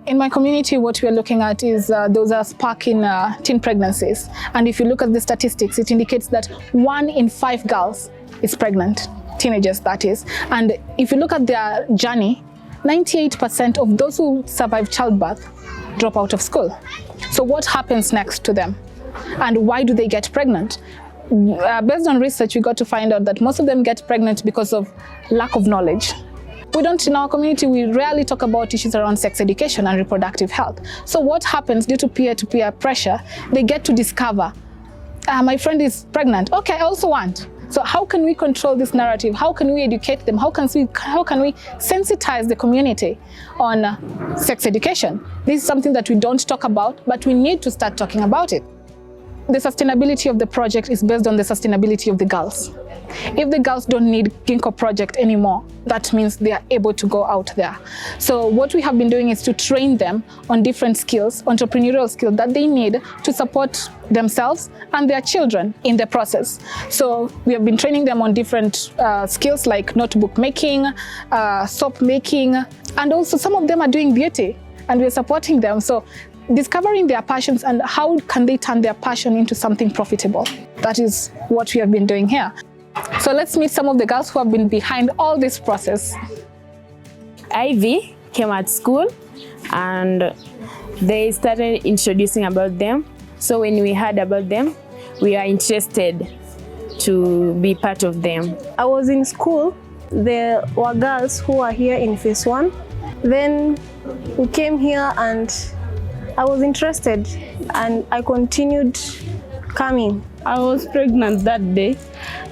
In my community, what we are looking at is those are spike in teen pregnancies. And if you look at the statistics, it indicates that 1 in 5 girls is pregnant, teenagers that is. And if you look at their journey, 98% of those who survive childbirth drop out of school. So what happens next to them? And why do they get pregnant? Based on research, we got to find out that most of them get pregnant because of lack of knowledge. In our community, we rarely talk about issues around sex education and reproductive health. So what happens due to peer-to-peer pressure, they get to discover, my friend is pregnant, okay, I also want. So how can we control this narrative? How can we educate them? How can we sensitize the community on sex education? This is something that we don't talk about, but we need to start talking about it. The sustainability of the project is based on the sustainability of the girls. If the girls don't need Gingko project anymore, that means they are able to go out there. So what we have been doing is to train them on different skills, entrepreneurial skills that they need to support themselves and their children in the process. So we have been training them on different skills like notebook making, soap making, and also some of them are doing beauty, and we're supporting them. So discovering their passions and how can they turn their passion into something profitable. That is what we have been doing here. So let's meet some of the girls who have been behind all this process. Ivy came at school and they started introducing about them. So when we heard about them, we are interested to be part of them. I was in school. There were girls who were here in phase 1. Then we came here and I was interested and I continued coming. I was pregnant that day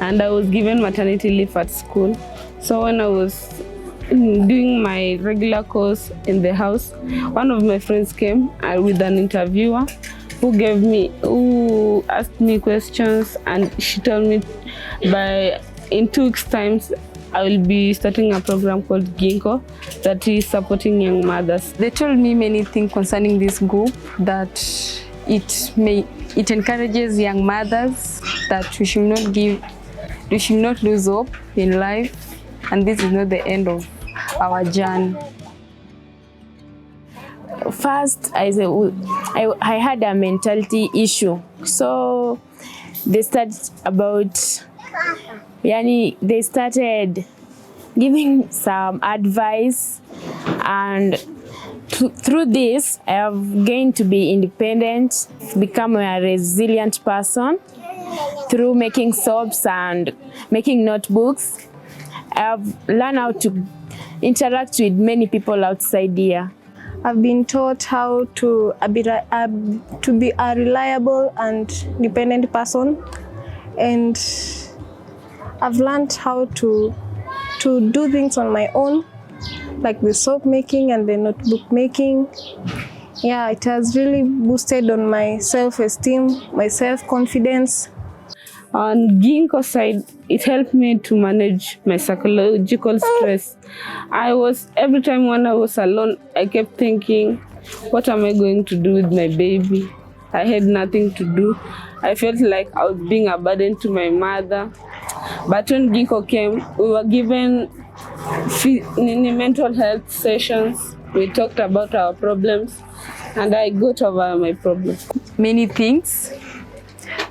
and I was given maternity leave at school. So when I was doing my regular course in the house, one of my friends came with an interviewer who asked me questions, and she told me in 2 weeks' time I will be starting a program called Gingko that is supporting young mothers. They told me many things concerning this group, that it encourages young mothers that we should not lose hope in life, and this is not the end of our journey. First, I had a mentality issue. So they started giving some advice, and through this, I have gained to be independent, become a resilient person. Through making soaps and making notebooks, I have learned how to interact with many people outside here. I've been taught how to be a reliable and dependent person, and I've learned how to do things on my own, like the soap making and the notebook making. Yeah, it has really boosted on my self-esteem, my self-confidence. On Gingko side, it helped me to manage my psychological stress. Every time when I was alone, I kept thinking, what am I going to do with my baby? I had nothing to do. I felt like I was being a burden to my mother. But when Gingko came, we were given mental health sessions. We talked about our problems, and I got over my problems. Many things.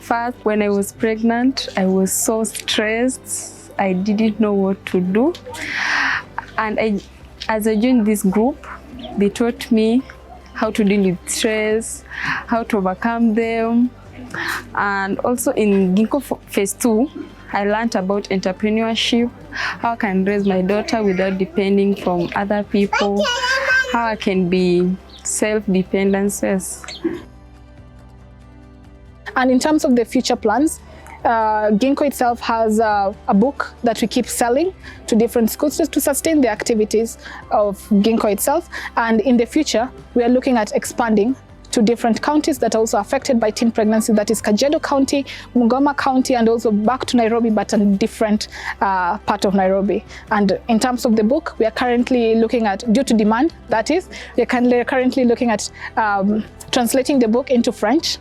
First, when I was pregnant, I was so stressed. I didn't know what to do. And as I joined this group, they taught me how to deal with stress, how to overcome them. And also in Gingko phase 2, I learned about entrepreneurship, how I can raise my daughter without depending from other people, how I can be self-dependent. And in terms of the future plans, Gingko itself has a book that we keep selling to different schools just to sustain the activities of Gingko itself. And in the future, we are looking at expanding to different counties that are also affected by teen pregnancy, that is Kajiado County, Bungoma County, and also back to Nairobi, but a different part of Nairobi. And in terms of the book, we are currently looking at, due to demand, that is, we are currently looking at translating the book into French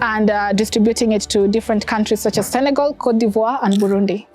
and distributing it to different countries such as Senegal, Cote d'Ivoire, and Burundi.